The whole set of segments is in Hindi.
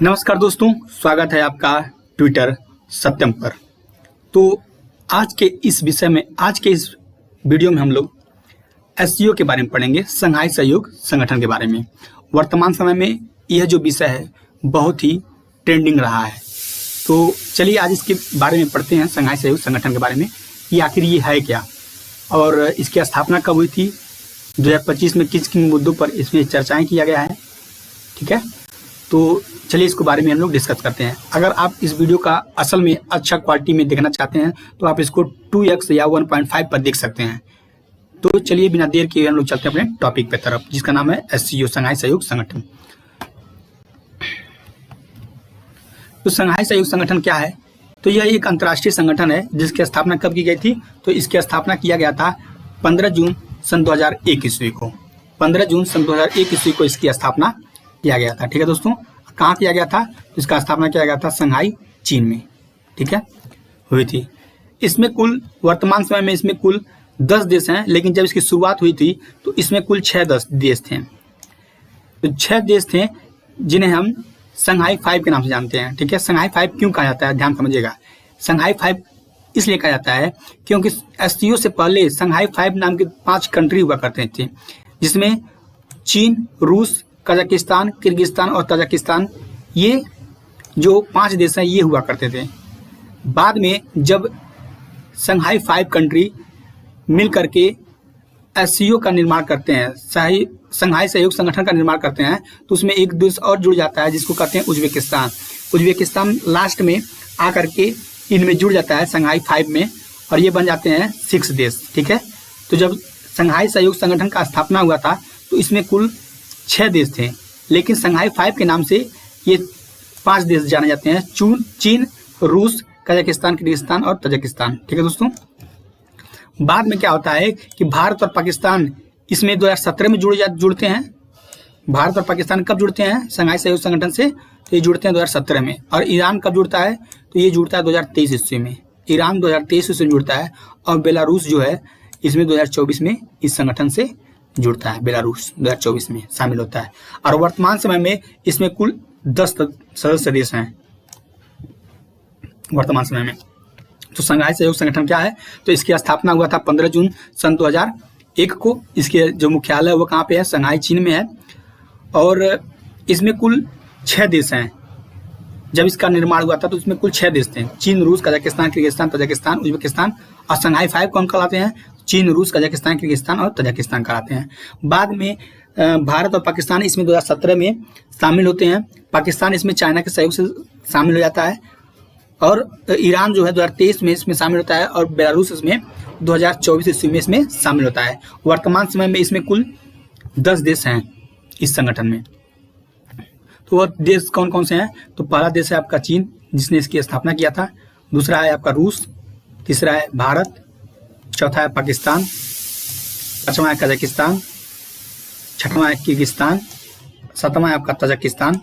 नमस्कार दोस्तों, स्वागत है आपका ट्विटर सत्यम पर। तो आज के इस वीडियो में हम लोग एससीओ के बारे में पढ़ेंगे, संघाई सहयोग संगठन के बारे में। वर्तमान समय में यह जो विषय है बहुत ही ट्रेंडिंग रहा है। तो चलिए आज इसके बारे में पढ़ते हैं, संघाई सहयोग संगठन के बारे में कि आखिर ये है क्या और इसकी स्थापना कब हुई थी, 2025 में किन किन मुद्दों पर इसमें चर्चाएं किया गया है। ठीक है, तो चलिए इसके बारे में हम लोग डिस्कस करते हैं। अगर आप इस वीडियो का असल में अच्छा क्वालिटी में देखना चाहते हैं तो आप इसको 2x या 1.5 पर देख सकते हैं। तो चलिए बिना देर किए हम लोग चलते हैं अपने टॉपिक पे तरफ, जिसका नाम है एससीओ, संघाई सहयोग संगठन। तो संघाई सहयोग संगठन क्या है? तो यह एक अंतर्राष्ट्रीय संगठन है जिसकी स्थापना कब की गई थी? तो इसकी स्थापना किया गया था 15 जून सन 2001 ईस्वी को। 15 जून सन 2001 ईस्वी को इसकी स्थापना किया गया था। ठीक है दोस्तों, कहाँ किया गया था? इसका स्थापना किया गया था संघाई, चीन में। ठीक है, हुई थी। इसमें कुल वर्तमान समय में इसमें कुल 10 देश हैं, लेकिन जब इसकी शुरुआत हुई थी तो इसमें कुल 6 देश थे। तो 6 देश थे जिन्हें हम संघाई 5 के नाम से जानते हैं। ठीक है, संघाई 5 क्यों कहा जाता है, ध्यान समझिएगा। संघाई 5 इसलिए कहा जाता है क्योंकि एससीओ से पहले संघाई 5 नाम के 5 कंट्री हुआ करते थे, जिसमें चीन, रूस, कजाकिस्तान, किर्गिस्तान और तजाकिस्तान, ये जो 5 देश हैं ये हुआ करते थे। बाद में जब संघाई 5 कंट्री मिल करके एससीओ का निर्माण करते हैं, संघाई सहयोग संगठन का निर्माण करते हैं, तो उसमें एक देश और जुड़ जाता है जिसको कहते हैं उज्बेकिस्तान। उज्बेकिस्तान लास्ट में आकर के इनमें जुड़ जाता है संघाई 5 में, और ये बन जाते हैं 6 देश। ठीक है, तो जब संघाई सहयोग संगठन का स्थापना हुआ था तो इसमें कुल 6 देश थे, लेकिन संघाई 5 के नाम से ये 5 देश जाने जाते हैं: चीन, रूस, कजाकिस्तान, किर्गिस्तान और तजाकिस्तान। ठीक है दोस्तों, बाद में क्या होता है कि भारत और पाकिस्तान इसमें 2017 में जुड़ते हैं। भारत और पाकिस्तान कब जुड़ते हैं संघाई सहयोग संगठन से? तो ये जुड़ते हैं 2017 में। और ईरान कब जुड़ता है? तो ये जुड़ता है 2023 ईस्वी में। ईरान 2023 ईस्वी में जुड़ता है, और बेलारूस जो है इसमें 2024 में इस संगठन से जुड़ता है। बेलारूस 2024 में शामिल होता है, और वर्तमान समय में इसमें कुल 10 सदस्य देश हैं वर्तमान समय में। तो संघाई सहयोग संगठन क्या है? तो इसकी स्थापना हुआ था 15 जून सन 2001 को। इसके जो मुख्यालय है वो कहाँ पे है? संघाई, चीन में है। और इसमें कुल 6 देश हैं। जब इसका निर्माण हुआ था तो इसमें कुल 6 देश थे: चीन, रूस, कजाकिस्तान, किर्गिस्तान, तजाकिस्तान, उज्बेकिस्तान। और संघाई 5 कौन कहलाते हैं? चीन, रूस, कजाकिस्तान, किर्गिस्तान और तजाकिस्तान कहलाते हैं। बाद में भारत और पाकिस्तान इसमें 2017 में शामिल होते हैं। पाकिस्तान इसमें चाइना के सहयोग से शामिल हो जाता है, और ईरान जो है 2023 में इसमें शामिल होता है, और बेलारूस इसमें 2024 ईस्वी में इसमें शामिल होता है। वर्तमान समय में इसमें कुल 10 देश हैं इस संगठन में। तो वो देश कौन कौन से हैं? तो पहला देश है आपका चीन, जिसने इसकी स्थापना किया था। दूसरा है आपका रूस, तीसरा है भारत, चौथा है पाकिस्तान, पांचवा है कजाकिस्तान, छठवां है किर्गिस्तान, सातवां है आपका तजाकिस्तान,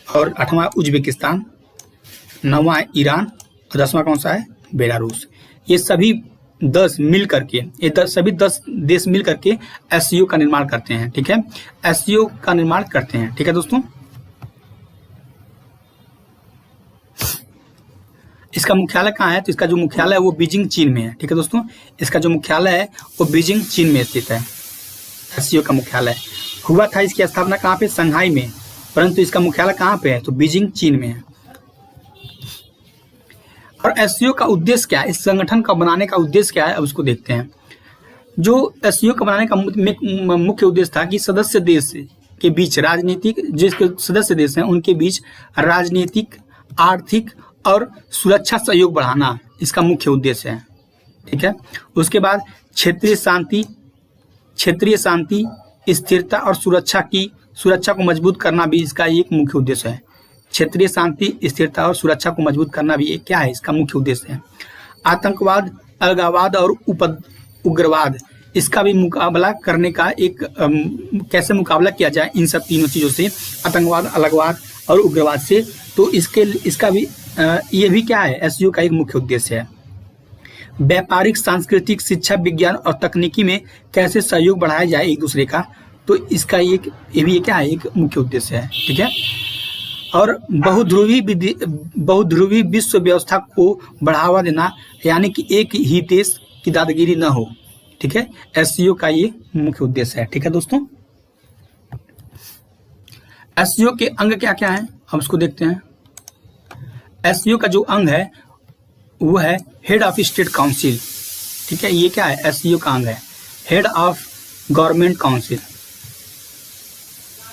और आठवां उज्बेकिस्तान, नौवां है ईरान, और 10वां कौन सा है? बेलारूस। ये सभी 10 मिल करके सभी 10 देश मिल करके एससीओ का निर्माण करते हैं। ठीक है, एससीओ का निर्माण करते हैं। ठीक है दोस्तों, इसका मुख्यालय कहाँ है? तो इसका जो मुख्यालय है वो बीजिंग, चीन में है। ठीक है दोस्तों, इसका जो मुख्यालय है वो बीजिंग, चीन में स्थित है। एससीओ का मुख्यालय हुआ था, इसकी स्थापना कहाँ पे? संघाई में, परंतु इसका मुख्यालय कहाँ पे है? तो बीजिंग, चीन में है। और एससीओ का उद्देश्य क्या है? इस संगठन का बनाने का उद्देश्य क्या है? अब उसको देखते हैं। जो एससीओ का बनाने का मुख्य उद्देश्य था कि सदस्य देश के बीच राजनीतिक, जिसके सदस्य देश हैं उनके बीच राजनीतिक, आर्थिक और सुरक्षा सहयोग बढ़ाना इसका मुख्य उद्देश्य है। ठीक है, उसके बाद क्षेत्रीय शांति, स्थिरता और सुरक्षा को मजबूत करना भी इसका एक मुख्य उद्देश्य है। क्षेत्रीय शांति, स्थिरता और सुरक्षा को मजबूत करना भी क्या है? इसका मुख्य उद्देश्य है। आतंकवाद, अलगाववाद और उग्रवाद, इसका भी मुकाबला करने का एक कैसे मुकाबला किया जाए इन सब तीनों चीज़ों से, आतंकवाद, अलगाववाद और उग्रवाद से, तो इसका भी ये भी क्या है? एससीओ का एक मुख्य उद्देश्य है। व्यापारिक, सांस्कृतिक, शिक्षा, विज्ञान और तकनीकी में कैसे सहयोग बढ़ाया जाए एक दूसरे का, तो इसका ये भी क्या है? एक मुख्य उद्देश्य है। ठीक है, और बहुध्रुवी विश्व व्यवस्था को बढ़ावा देना, यानी कि एक ही देश की दादागिरी न हो। ठीक है, एससीओ का ये मुख्य उद्देश्य है। ठीक है दोस्तों, एससीओ के अंग क्या क्या हैं, हम उसको देखते हैं। एससीओ का जो अंग है वो है हेड ऑफ स्टेट काउंसिल। ठीक है, ये क्या है, एससीओ का अंग है head of government council,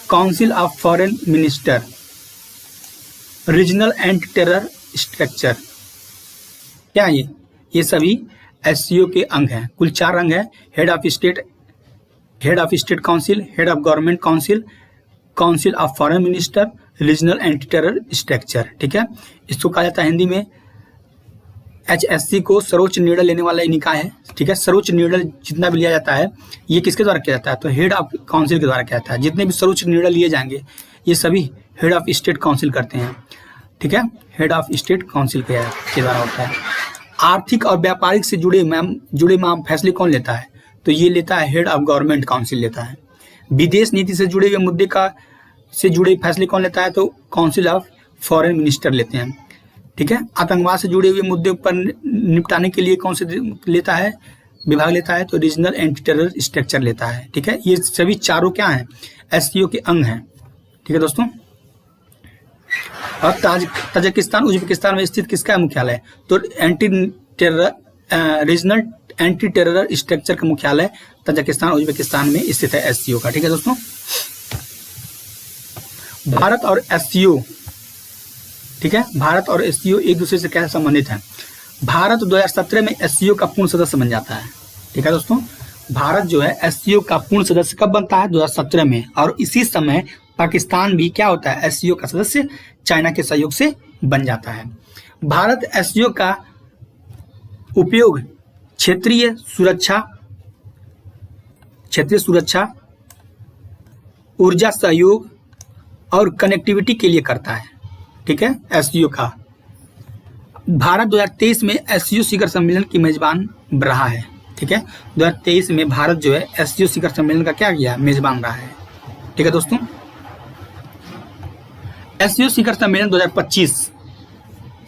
council of foreign minister, regional anti terror structure. क्या है ये सभी एससीओ के अंग हैं। कुल 4 अंग हैं, head of state council, head of government council, council of foreign minister, regional anti terror structure. ठीक है, इसको कहा जाता है हिंदी में, एचएससी को सर्वोच्च निर्णय लेने वाला निकाय है। ठीक है, सर्वोच्च निर्णय जितना भी लिया जाता है ये किसके द्वारा किया जाता है, तो हेड ऑफ काउंसिल के द्वारा किया जाता है। जितने भी सर्वोच्च निर्णय लिए जाएंगे ये सभी हेड ऑफ स्टेट काउंसिल करते हैं। ठीक है, हेड ऑफ स्टेट काउंसिल के द्वारा होता है। आर्थिक और व्यापारिक से जुड़े फैसले कौन लेता है, तो ये लेता है हेड ऑफ गवर्नमेंट काउंसिल लेता है। विदेश नीति से जुड़े हुए मुद्दे से जुड़े फैसले कौन लेता है, तो काउंसिल ऑफ फॉरेन मिनिस्टर लेते हैं। ठीक है, आतंकवाद से जुड़े हुए मुद्दे पर निपटाने के लिए कौन से विभाग लेता है, तो रीजनल एंटी टेरर स्ट्रक्चर लेता है। ठीक है, ये सभी चारों क्या हैं, एससीओ के अंग हैं। ठीक है दोस्तों, और ताजिकिस्तान उज्बेकिस्तान में स्थित किसका मुख्यालय, तो रीजनल एंटी टेरर स्ट्रक्चर का मुख्यालय ताजिकिस्तान उज्बेकिस्तान में स्थित है एससीओ का। ठीक है दोस्तों, भारत और एससीओ, ठीक है, भारत और एससीओ एक दूसरे से कैसे संबंधित हैं। भारत 2017 में एससीओ का पूर्ण सदस्य बन जाता है। ठीक है दोस्तों, भारत जो है एससीओ का पूर्ण सदस्य कब बनता है, 2017 में, और इसी समय पाकिस्तान भी क्या होता है, एससीओ का सदस्य चाइना के सहयोग से बन जाता है। भारत एससीओ का उपयोग क्षेत्रीय सुरक्षा, ऊर्जा सहयोग और कनेक्टिविटी के लिए करता है। ठीक है, एससीओ का भारत 2023 में एससीओ शिखर सम्मेलन की मेजबान रहा है। ठीक है, 2023 में भारत जो है एससीओ शिखर सम्मेलन का क्या किया, मेजबान रहा है। ठीक है दोस्तों, एससीओ शिखर सम्मेलन 2025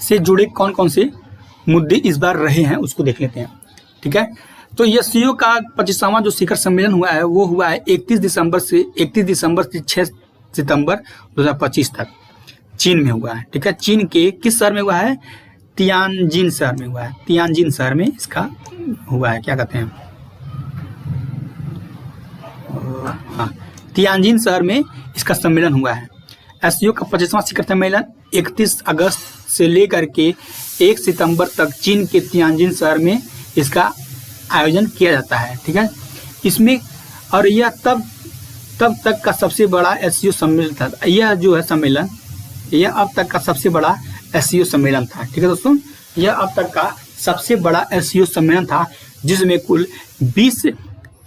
से जुड़े कौन कौन से मुद्दे इस बार रहे हैं उसको देख लेते हैं। ठीक है, तो एससीओ का 25वां जो शिखर सम्मेलन हुआ है वो हुआ है 31 दिसंबर से 6 सितंबर 2025 तक चीन में हुआ है। ठीक है, चीन के किस शहर में हुआ है, तियानजिन शहर में हुआ है। तियानजिन शहर में इसका हुआ है, क्या कहते हैं, हाँ, तियानजिन शहर में इसका सम्मेलन हुआ है। एससीओ का 25वां शिखर सम्मेलन 31 अगस्त से लेकर के 1 सितंबर तक चीन के तियानजिन शहर में इसका आयोजन किया जाता है। ठीक है, इसमें, और यह तब तक का सबसे बड़ा एससीओ सम्मेलन था। यह जो है सम्मेलन, यह अब तक का सबसे बड़ा एससीओ सम्मेलन था। ठीक है दोस्तों, यह अब तक का सबसे बड़ा एससीओ सम्मेलन था जिसमें कुल 20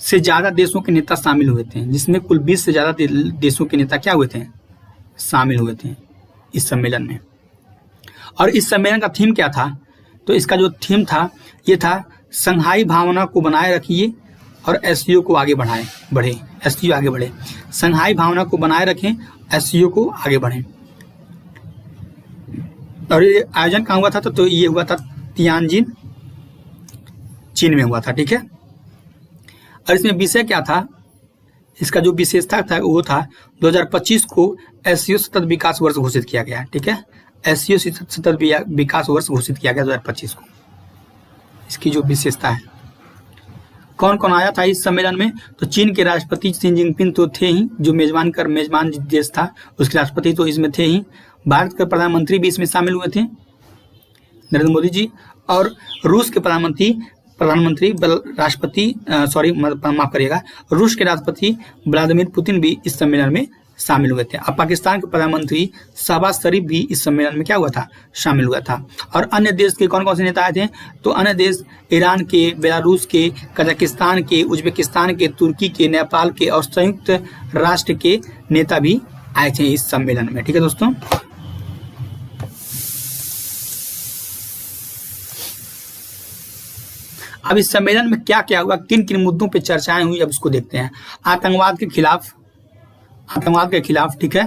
से ज़्यादा देशों के नेता शामिल हुए थे। जिसमें कुल 20 से ज़्यादा देशों के नेता क्या हुए थे, शामिल हुए थे इस सम्मेलन में। और इस सम्मेलन का थीम क्या था, तो इसका जो थीम था ये था संघाई भावना को बनाए रखिए और एससीओ को आगे बढ़े, एससीओ आगे बढ़े। संघाई भावना को बनाए रखें, एससीओ को आगे बढ़ें। और ये आयोजन कहाँ हुआ था, तो ये हुआ था तियानजिन, चीन में हुआ था। ठीक है, और इसमें विषय क्या था, इसका जो विशेषता था वो था 2025 को एससीओ सतत विकास वर्ष घोषित किया गया। ठीक है, एससीओ सतत विकास वर्ष घोषित किया गया 2025 को। इसकी जो विशेषता है, कौन कौन आया था इस सम्मेलन में, तो चीन के राष्ट्रपति शी जिनपिंग तो थे ही, जो मेजबान देश था उसके राष्ट्रपति तो इसमें थे ही। भारत के प्रधानमंत्री भी इसमें शामिल हुए थे, नरेंद्र मोदी जी, और रूस के रूस के राष्ट्रपति व्लादिमीर पुतिन भी इस सम्मेलन में शामिल हुए थे। अब पाकिस्तान के प्रधानमंत्री शहबाज शरीफ भी इस सम्मेलन में क्या हुआ था, शामिल हुआ था। और अन्य देश के कौन कौन से नेता आए थे, तो अन्य देश ईरान के, बेलारूस के, कजाकिस्तान के, उज्बेकिस्तान के, तुर्की के, नेपाल के और संयुक्त राष्ट्र के नेता भी आए थे इस सम्मेलन में। ठीक है दोस्तों, अब इस सम्मेलन में क्या क्या हुआ, किन किन मुद्दों पे चर्चाएं हुई, अब इसको देखते हैं। आतंकवाद के खिलाफ, ठीक है,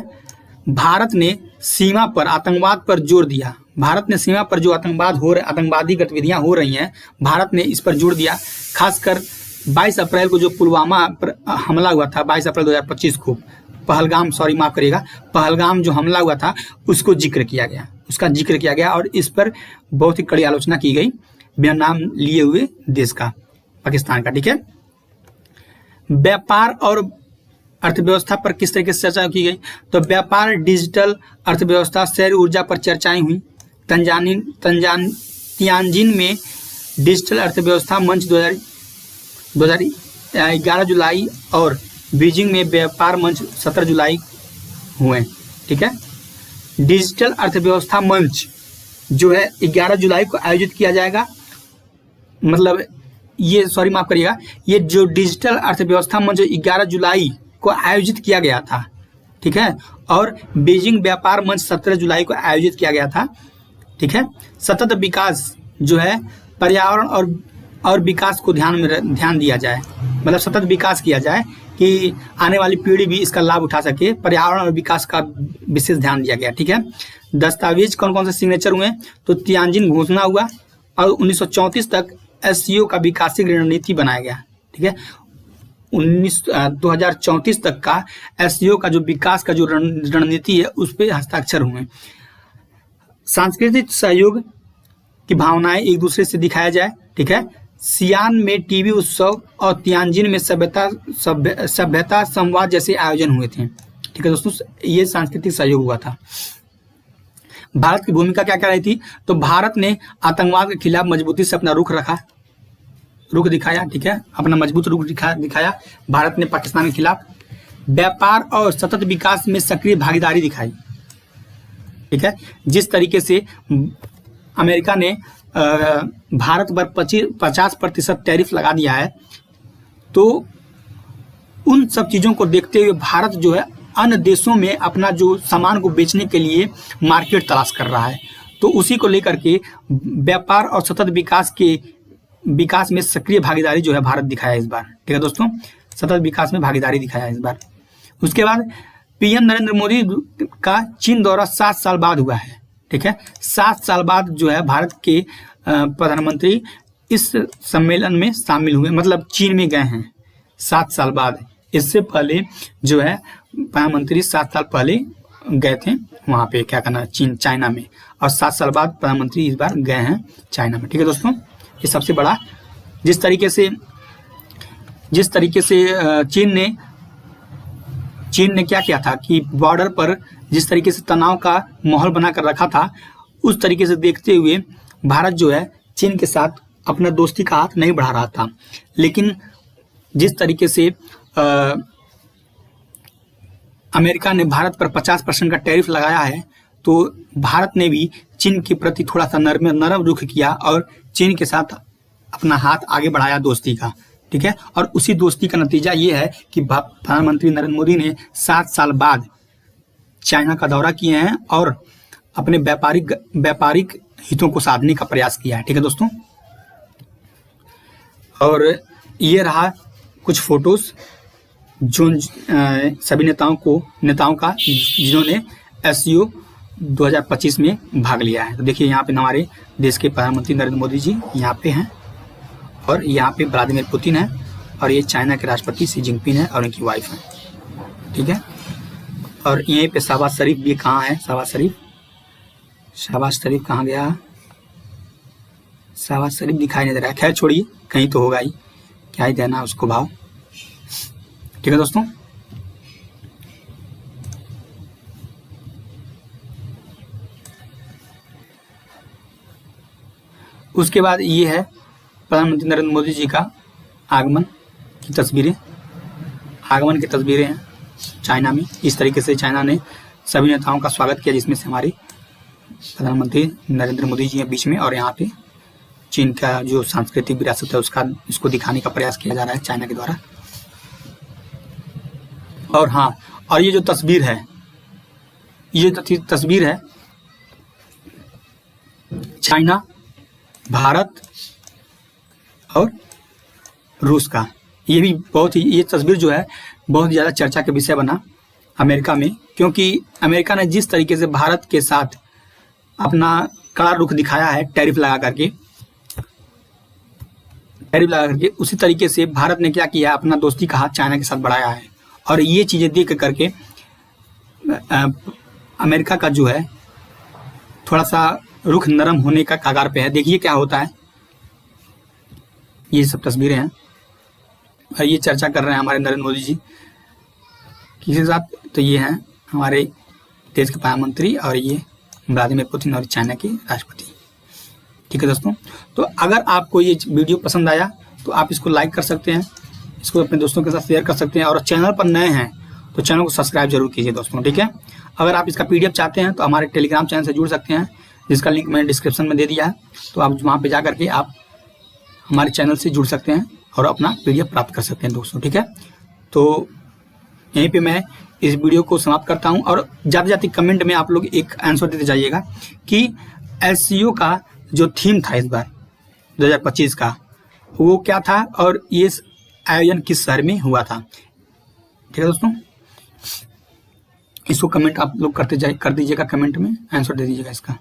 भारत ने सीमा पर आतंकवाद पर जोर दिया। भारत ने सीमा पर जो आतंकवादी गतिविधियां हो रही हैं, भारत ने इस पर जोर दिया। खासकर 22 अप्रैल को जो पुलवामा पर हमला हुआ था, 22 अप्रैल 2025 को पहलगाम जो हमला हुआ था उसका जिक्र किया गया और इस पर बहुत ही कड़ी आलोचना की गई बिना नाम लिए हुए देश का, पाकिस्तान का। ठीक है, व्यापार और अर्थव्यवस्था पर किस तरीके से चर्चा की गई? तो व्यापार, डिजिटल अर्थव्यवस्था, सौर ऊर्जा पर चर्चाएं हुई। तियानजिन में डिजिटल अर्थव्यवस्था मंच 2011 जुलाई और बीजिंग में व्यापार मंच 17 जुलाई हुए। ठीक है, डिजिटल अर्थव्यवस्था मंच जो है 11 जुलाई को आयोजित किया जाएगा। मतलब ये ये जो डिजिटल अर्थव्यवस्था मंच 11 जुलाई को आयोजित किया गया था। ठीक है, और बीजिंग व्यापार मंच 17 जुलाई को आयोजित किया गया था। ठीक है, सतत विकास जो है पर्यावरण और विकास को ध्यान दिया जाए, मतलब सतत विकास किया जाए कि आने वाली पीढ़ी भी इसका लाभ उठा सके, पर्यावरण और विकास का विशेष ध्यान दिया गया। ठीक है, दस्तावेज कौन कौन से सिग्नेचर हुए? तो तियानजिन घोषणा हुआ और 1934 तक एससीओ का विकासिक रणनीति बनाया गया। ठीक है, 2034 तक का एससीओ का जो विकास का जो रणनीति है उस पर हस्ताक्षर हुए। सांस्कृतिक सहयोग की भावनाएं एक दूसरे से दिखाया जाए। ठीक है, सियान में टीवी उत्सव और तियानजिन में सभ्यता संवाद जैसे आयोजन हुए थे। ठीक है दोस्तों, ये सांस्कृतिक सहयोग हुआ था। भारत की भूमिका क्या क्या रही थी? तो भारत ने आतंकवाद के खिलाफ मजबूती से अपना रुख दिखाया। ठीक है, अपना मजबूत रुख दिखाया भारत ने पाकिस्तान के खिलाफ। व्यापार और सतत विकास में सक्रिय भागीदारी दिखाई। ठीक है, जिस तरीके से अमेरिका ने भारत पर 50% टैरिफ लगा दिया है, तो उन सब चीज़ों को देखते हुए भारत जो है अन्य देशों में अपना जो सामान को बेचने के लिए मार्केट तलाश कर रहा है। तो उसी को लेकर के व्यापार और सतत विकास में सक्रिय भागीदारी जो है भारत दिखाया इस बार। ठीक है दोस्तों, सतत विकास में भागीदारी दिखाया इस बार। उसके बाद पीएम नरेंद्र मोदी का चीन दौरा 7 साल बाद हुआ है। ठीक है, 7 साल बाद जो है भारत के प्रधानमंत्री इस सम्मेलन में शामिल हुए, मतलब चीन में गए हैं 7 साल बाद। इससे पहले जो है प्रधानमंत्री 7 साल पहले गए थे वहाँ पे चाइना में, और 7 साल बाद प्रधानमंत्री इस बार गए हैं चाइना में। ठीक है दोस्तों, ये सबसे बड़ा जिस तरीके से चीन ने क्या किया था कि बॉर्डर पर जिस तरीके से तनाव का माहौल बनाकर रखा था, उस तरीके से देखते हुए भारत जो है चीन के साथ अपना दोस्ती का हाथ नहीं बढ़ा रहा था। लेकिन जिस तरीके से अमेरिका ने भारत पर 50% का टैरिफ लगाया है, तो भारत ने भी चीन के प्रति थोड़ा सा नरम रुख किया और चीन के साथ अपना हाथ आगे बढ़ाया दोस्ती का। ठीक है, और उसी दोस्ती का नतीजा ये है कि प्रधानमंत्री नरेंद्र मोदी ने 7 साल बाद चाइना का दौरा किए हैं और अपने व्यापारिक हितों को साधने का प्रयास किया है। ठीक है दोस्तों, और ये रहा कुछ फोटोज जो सभी नेताओं का जिन्होंने एससीओ 2025 में भाग लिया है। तो देखिए यहाँ पे हमारे देश के प्रधानमंत्री नरेंद्र मोदी जी यहाँ पे हैं, और यहाँ पे व्लादिमीर पुतिन है, और ये चाइना के राष्ट्रपति शी जिनपिंग है और उनकी वाइफ है। ठीक है, और यहीं पे शहबाज शरीफ भी कहाँ है? शहबाज शरीफ कहाँ गया? शहबाज शरीफ दिखाई नहीं दे रहा है। खैर छोड़िए, कहीं तो होगा ही, क्या ही देना उसको भाव। ठीक है दोस्तों, उसके बाद ये है प्रधानमंत्री नरेंद्र मोदी जी का आगमन की तस्वीरें हैं चाइना में। इस तरीके से चाइना ने सभी नेताओं का स्वागत किया, जिसमें से हमारे प्रधानमंत्री नरेंद्र मोदी जी हैं बीच में, और यहाँ पे चीन का जो सांस्कृतिक विरासत है उसको दिखाने का प्रयास किया जा रहा है चाइना के द्वारा। और हाँ, और ये जो तस्वीर है चाइना, भारत और रूस का, ये तस्वीर जो है बहुत ज़्यादा चर्चा का विषय बना। अमेरिका में, क्योंकि अमेरिका ने जिस तरीके से भारत के साथ अपना कड़ा रुख दिखाया है टैरिफ लगा करके, उसी तरीके से भारत ने क्या किया, अपना दोस्ती का हाथ चाइना के साथ बढ़ाया है। और ये चीज़ें देख करके अमेरिका का जो है थोड़ा सा रुख नरम होने का कगार पे है। देखिए क्या होता है, ये सब तस्वीरें हैं और ये चर्चा कर रहे हैं हमारे नरेंद्र मोदी जी किसी के साथ। तो ये हैं हमारे देश के प्रधानमंत्री और ये व्लादिमीर पुतिन और चाइना के राष्ट्रपति। ठीक है दोस्तों, तो अगर आपको ये वीडियो पसंद आया तो आप इसको लाइक कर सकते हैं, इसको अपने दोस्तों के साथ शेयर कर सकते हैं, और चैनल पर नए हैं तो चैनल को सब्सक्राइब जरूर कीजिए दोस्तों। ठीक है, अगर आप इसका PDF चाहते हैं तो हमारे टेलीग्राम चैनल से जुड़ सकते हैं, जिसका लिंक मैंने डिस्क्रिप्शन में दे दिया है। तो आप वहाँ पे जा करके आप हमारे चैनल से जुड़ सकते हैं और अपना PDF प्राप्त कर सकते हैं दोस्तों। ठीक है, तो यहीं पे मैं इस वीडियो को समाप्त करता हूं, और जाते जाते कमेंट में आप लोग एक आंसर देते जाइएगा कि SCO का जो थीम था इस बार 2025 का वो क्या था और ये आयोजन किस शहर में हुआ था। ठीक है दोस्तों, इसको कमेंट आप लोग कर दीजिएगा, कमेंट में आंसर दे दीजिएगा इसका।